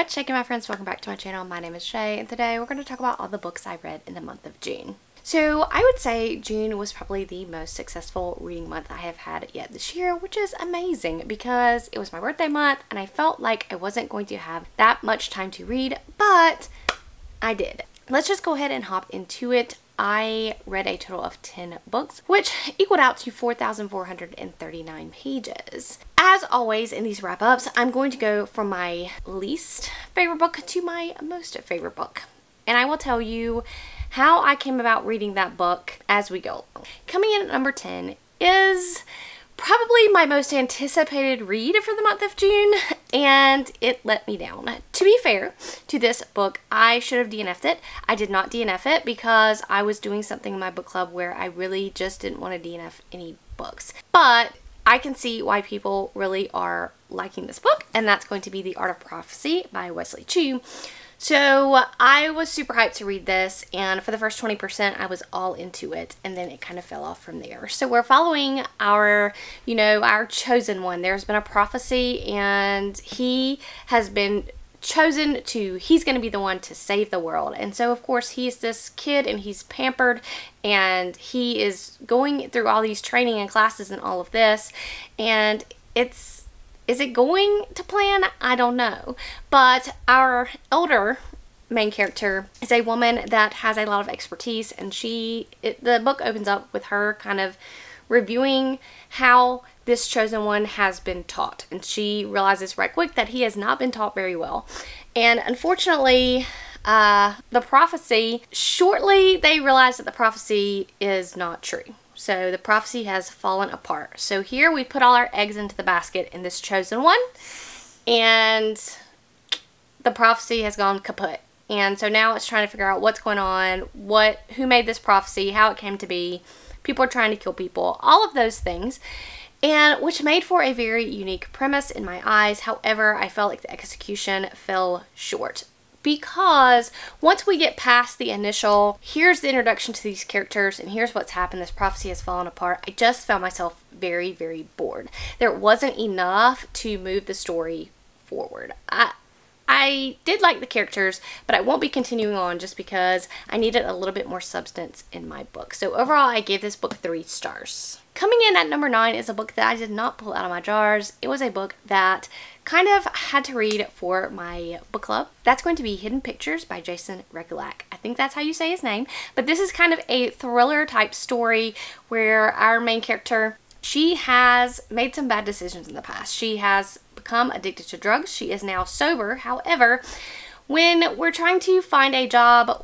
What's shaking, my friends? Welcome back to my channel. My name is Shay, and today we're going to talk about all the books I read in the month of June. So I would say June was probably the most successful reading month I have had yet this year, which is amazing because it was my birthday month and I felt like I wasn't going to have that much time to read, but I did. Let's just go ahead and hop into it. I read a total of 10 books, which equaled out to 4,439 pages. As always in these wrap-ups, I'm going to go from my least favorite book to my most favorite book. And I will tell you how I came about reading that book as we go along. Coming in at number 10 is probably my most anticipated read for the month of June, and it let me down. To be fair to this book, I should have DNF'd it. I did not DNF it because I was doing something in my book club where I really just didn't want to DNF any books. But I can see why people really are liking this book, and that's going to be The Art of Prophecy by Wesley Chu. So I was super hyped to read this, and for the first 20% I was all into it, and then it kind of fell off from there. So we're following our chosen one. There's been a prophecy, and he has been chosen he's going to be the one to save the world. And so of course he's this kid and he's pampered and he is going through all these training and classes and all of this, and is it going to plan? I don't know. But our elder main character is a woman that has a lot of expertise, and the book opens up with her kind of reviewing how this chosen one has been taught, and she realizes right quick that he has not been taught very well. And unfortunately, the prophecy, shortly they realize that the prophecy is not true. So the prophecy has fallen apart. So here we put all our eggs into the basket in this chosen one, and the prophecy has gone kaput. And so now it's trying to figure out what's going on, who made this prophecy, how it came to be. People are trying to kill people, all of those things, and which made for a very unique premise in my eyes. However, I felt like the execution fell short. Because once we get past the initial, here's the introduction to these characters and here's what's happened, this prophecy has fallen apart, I just found myself very, very bored. There wasn't enough to move the story forward. I did like the characters, but I won't be continuing on just because I needed a little bit more substance in my book. So overall, I gave this book 3 stars. Coming in at number 9 is a book that I did not pull out of my jars. It was a book that kind of had to read for my book club. That's going to be Hidden Pictures by Jason Rekulak. I think that's how you say his name. But this is kind of a thriller type story where our main character, she has made some bad decisions in the past. She has become addicted to drugs. She is now sober. However, when we're trying to find a job,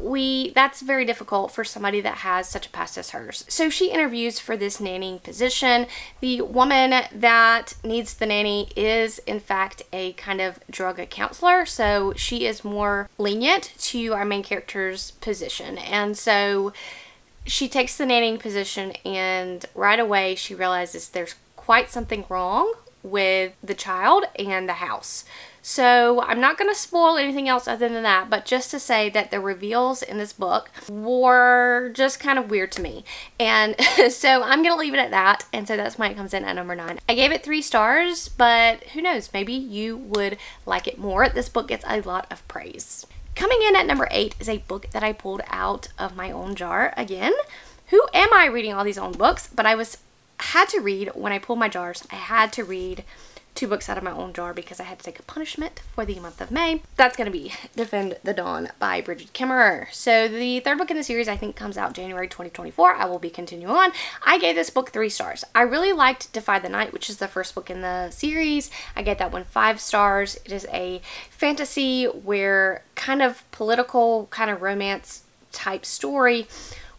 that's very difficult for somebody that has such a past as hers. So she interviews for this nannying position. The woman that needs the nanny is in fact a kind of drug counselor, so she is more lenient to our main character's position. And so she takes the nannying position, and right away she realizes there's quite something wrong with the child and the house. So I'm not going to spoil anything else other than that, but just to say that the reveals in this book were just kind of weird to me. And so I'm going to leave it at that, and so that's why it comes in at number 9. I gave it 3 stars, but who knows, maybe you would like it more. This book gets a lot of praise. Coming in at number 8 is a book that I pulled out of my own jar again. Who am I reading all these own books? But I had to read, when I pulled my jars, I had to read 2 books out of my own jar because I had to take a punishment for the month of May. That's going to be Defend the Dawn by Bridget Kimmerer. So the 3rd book in the series I think comes out January 2024. I will be continuing on. I gave this book 3 stars. I really liked Defy the Night, which is the 1st book in the series. I gave that one 5 stars. It is a fantasy where kind of political, kind of romance type story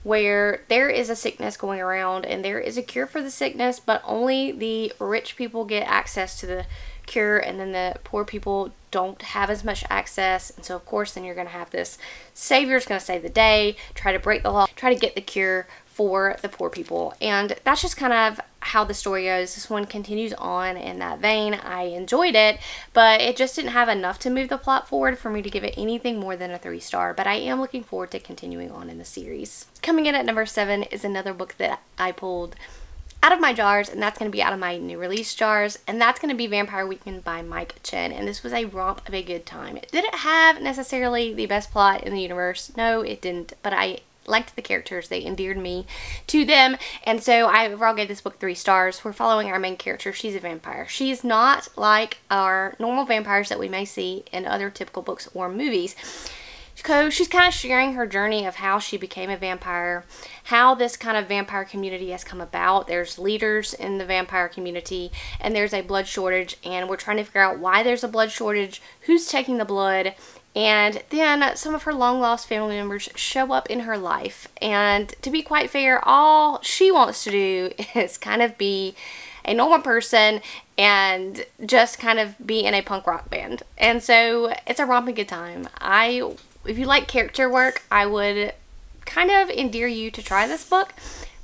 where there is a sickness going around and there is a cure for the sickness, but only the rich people get access to the cure, and then the poor people don't have as much access. And so of course then you're going to have this savior's going to save the day, try to break the law, try to get the cure for the poor people. And that's just kind of how the story goes. This one continues on in that vein. I enjoyed it, but it just didn't have enough to move the plot forward for me to give it anything more than a 3 star, but I am looking forward to continuing on in the series. Coming in at number 7 is another book that I pulled out of my jars, and that's going to be out of my new release jars, and that's going to be Vampire Weekend by Mike Chen. And this was a romp of a good time. It didn't have necessarily the best plot in the universe. No, it didn't, but I liked the characters. They endeared me to them, and so I overall gave this book 3 stars. We're following our main character. She's a vampire. She's not like our normal vampires that we may see in other typical books or movies. So she's kind of sharing her journey of how she became a vampire, how this kind of vampire community has come about. There's leaders in the vampire community, and there's a blood shortage, and we're trying to figure out why there's a blood shortage, who's taking the blood. And then some of her long-lost family members show up in her life. And to be quite fair, all she wants to do is kind of be a normal person and just kind of be in a punk rock band. And so it's a romping good time. If you like character work, I would kind of endear you to try this book.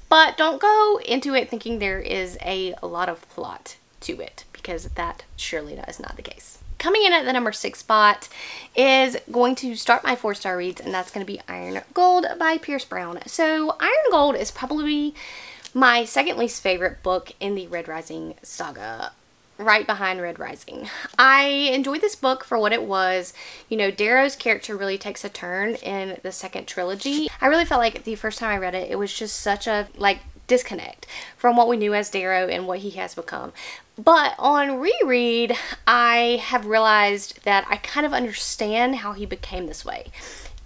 But don't go into it thinking there is a lot of plot to it, because that surely is not the case. Coming in at the number 6 spot is going to start my 4-star reads, and that's going to be Iron Gold by Pierce Brown. So Iron Gold is probably my second least favorite book in the Red Rising saga, right behind Red Rising. I enjoyed this book for what it was. You know, Darrow's character really takes a turn in the second trilogy. I really felt like the first time I read it, it was just such a, disconnect from what we knew as Darrow and what he has become. But on reread, I have realized that I kind of understand how he became this way,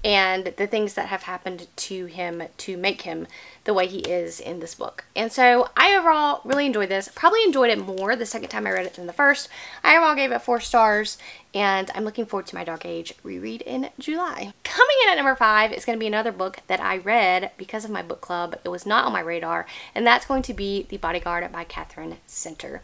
and the things that have happened to him to make him the way he is in this book. And so I overall really enjoyed this. Probably enjoyed it more the second time I read it than the first. I overall gave it 4 stars, and I'm looking forward to my Dark Age reread in July. Coming in at number 5 is going to be another book that I read because of my book club. It was not on my radar, and that's going to be The Bodyguard by Catherine Center.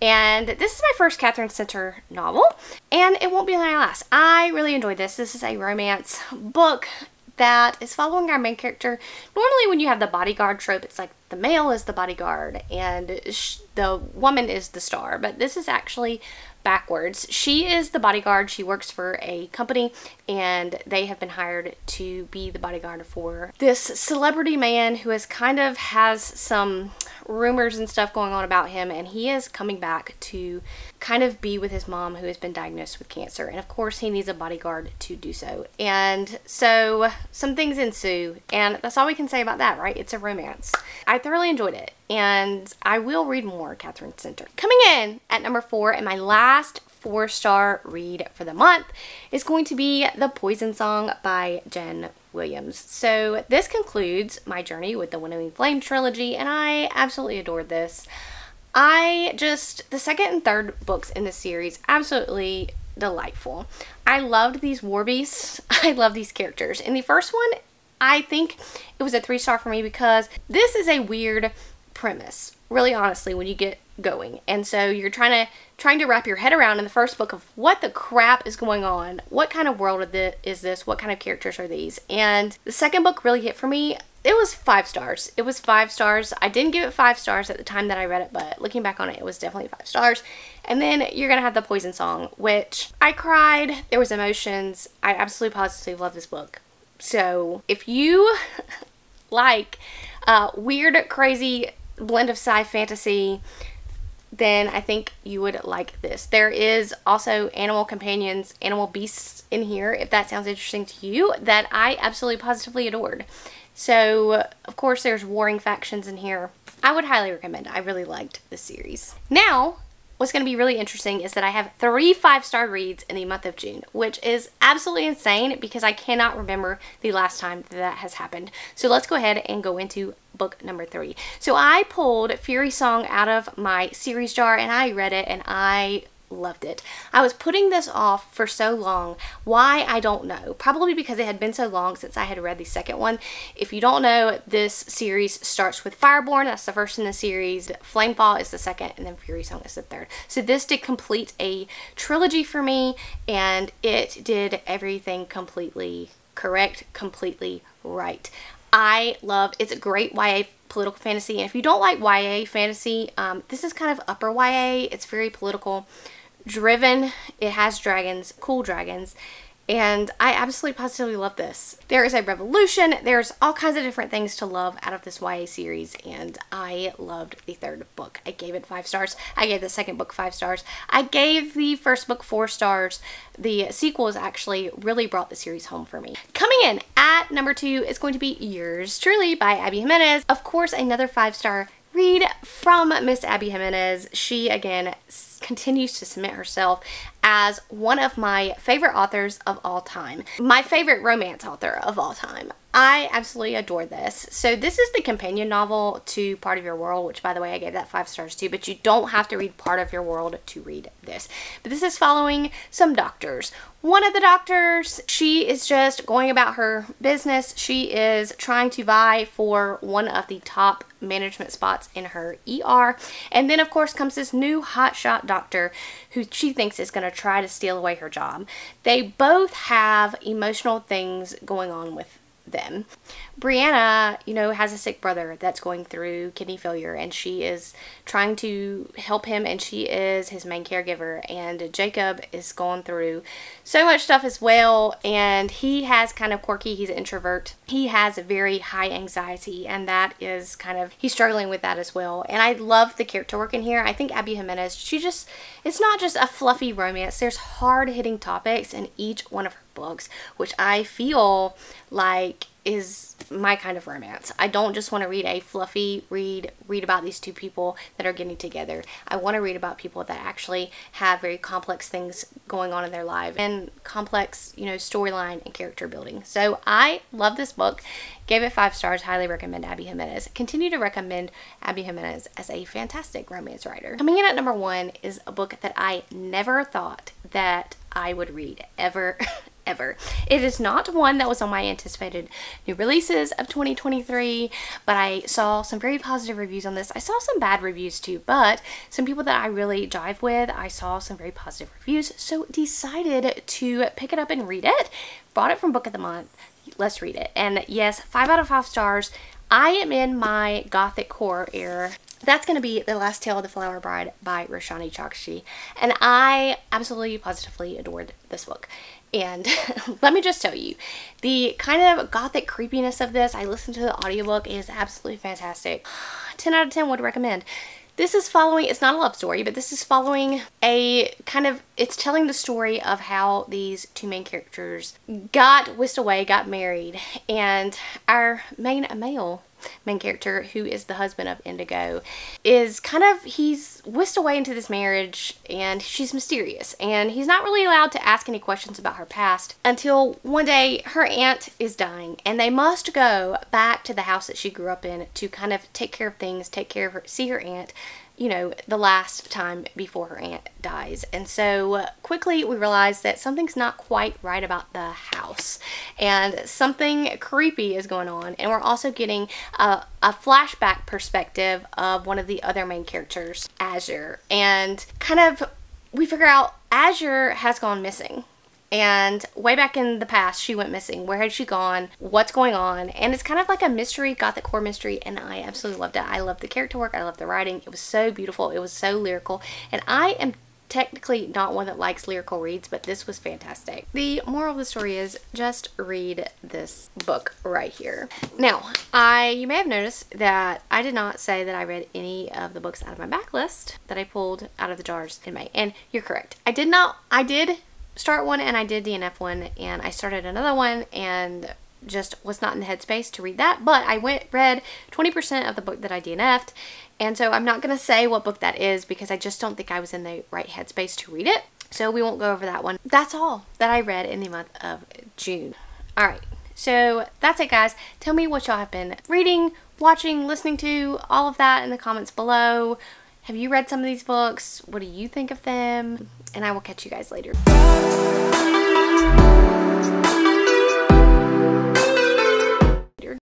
And this is my first Catherine Center novel, and it won't be my last. I really enjoyed this. This is a romance book that is following our main character. Normally when you have the bodyguard trope, it's like the male is the bodyguard and the woman is the star, but this is actually backwards. She is the bodyguard. She works for a company, and they have been hired to be the bodyguard for this celebrity man who has some rumors and stuff going on about him, and he is coming back to kind of be with his mom, who has been diagnosed with cancer, and of course he needs a bodyguard to do so. And so some things ensue, and that's all we can say about that, right? It's a romance. I thoroughly enjoyed it, and I will read more Catherine Center. Coming in at number 4, and my last 4-star read for the month, is going to be The Poison Song by Jen Williams. So this concludes my journey with the Winnowing Flame trilogy, and I absolutely adored this. The second and third books in this series, absolutely delightful. I loved these war beasts. I love these characters. In the first one, I think it was a 3-star for me because this is a weird premise, really honestly, when you get going. And so you're trying to wrap your head around in the first book of what the crap is going on. What kind of world is this? What kind of characters are these? And the second book really hit for me. It was 5 stars. It was 5 stars. I didn't give it 5 stars at the time that I read it, but looking back on it, it was definitely 5 stars. And then you're going to have The Poison Song, which I cried. There was emotions. I absolutely positively love this book. So if you like weird, crazy blend of sci fantasy, then I think you would like this. There is also animal companions, animal beasts in here, if that sounds interesting to you, that I absolutely positively adored. So, of course, there's warring factions in here. I would highly recommend it. I really liked this series. Now, what's going to be really interesting is that I have 3 5-star reads in the month of June, which is absolutely insane because I cannot remember the last time that has happened. So let's go ahead and go into book number 3. So I pulled Fury Song out of my series jar, and I read it, and I loved it. I was putting this off for so long. Why, I don't know. Probably because it had been so long since I had read the second one. If you don't know, this series starts with Fireborn. That's the first in the series. Flamefall is the second, and then Fury Song is the third. So this did complete a trilogy for me, and it did everything completely correct, completely right. I loved, it's a great YA political fantasy, and if you don't like YA fantasy, this is kind of upper YA. It's very political driven. It has dragons, cool dragons, And I absolutely positively love this. There is a revolution. There's all kinds of different things to love out of this YA series, and I loved the third book. I gave it 5 stars. I gave the second book 5 stars. I gave the first book 4 stars. The sequels actually really brought the series home for me. Coming in at number 2 is going to be Yours Truly by Abby Jimenez. Of course, another 5-star read from Miss Abby Jimenez. She, again, continues to cement herself as one of my favorite authors of all time. My favorite romance author of all time. I absolutely adore this. So this is the companion novel to Part of Your World, which, by the way, I gave that 5 stars too, but you don't have to read Part of Your World to read this. But this is following some doctors. One of the doctors, she is just going about her business. She is trying to vie for one of the top management spots in her ER. And then, of course, comes this new hotshot doctor who she thinks is going to try to steal away her job. They both have emotional things going on with them. Brianna, you know, has a sick brother that's going through kidney failure, and she is trying to help him, and she is his main caregiver. And Jacob is going through so much stuff as well, and he has kind of quirky, he's an introvert. He has a very high anxiety, and that is kind of, he's struggling with that as well. And I love the character work in here. I think Abby Jimenez, it's not just a fluffy romance. There's hard-hitting topics in each one of her books, which I feel like is my kind of romance. I don't just want to read a fluffy read about these two people that are getting together. I want to read about people that actually have very complex things going on in their life and complex, you know, storyline and character building. So I love this book. Gave it 5 stars. Highly recommend Abby Jimenez. Continue to recommend Abby Jimenez as a fantastic romance writer. Coming in at number 1 is a book that I never thought that I would read ever. Ever. It is not one that was on my anticipated new releases of 2023, but I saw some very positive reviews on this. I saw some bad reviews too, but some people that I really jive with, I saw some very positive reviews, so decided to pick it up and read it. Bought it from Book of the Month. Let's read it. And yes, 5 out of 5 stars. I am in my gothic horror era. That's going to be The Last Tale of the Flower Bride by Roshani Chokshi, and I absolutely positively adored this book. And let me just tell you, the kind of gothic creepiness of this, I listened to the audiobook, it is absolutely fantastic. 10 out of 10 would recommend. This is following, it's not a love story, but this is following a kind of, it's telling the story of how these two main characters got whisked away, got married, and our male main character, who is the husband of Indigo, is kind of, he's whisked away into this marriage, and she's mysterious, and he's not really allowed to ask any questions about her past until one day her aunt is dying, and they must go back to the house that she grew up in to kind of take care of things, take care of her, see her aunt, you know, the last time before her aunt dies. And so quickly we realize that something's not quite right about the house, and something creepy is going on. And we're also getting a flashback perspective of one of the other main characters, Azure, and kind of we figure out Azure has gone missing. And way back in the past, she went missing. Where had she gone? What's going on? And it's kind of like a mystery, gothic horror mystery, and I absolutely loved it. I loved the character work. I loved the writing. It was so beautiful. It was so lyrical. And I am technically not one that likes lyrical reads, but this was fantastic. The moral of the story is just read this book right here. Now, you may have noticed that I did not say that I read any of the books out of my backlist that I pulled out of the jars in May. And you're correct. I did start one, and I did DNF one, and I started another one and just was not in the headspace to read that, but I read 20% of the book that I DNF'd, and so I'm not going to say what book that is because I just don't think I was in the right headspace to read it, so we won't go over that one. That's all that I read in the month of June. Alright, so that's it, guys. Tell me what y'all have been reading, watching, listening to, all of that in the comments below. Have you read some of these books? What do you think of them? And I will catch you guys later.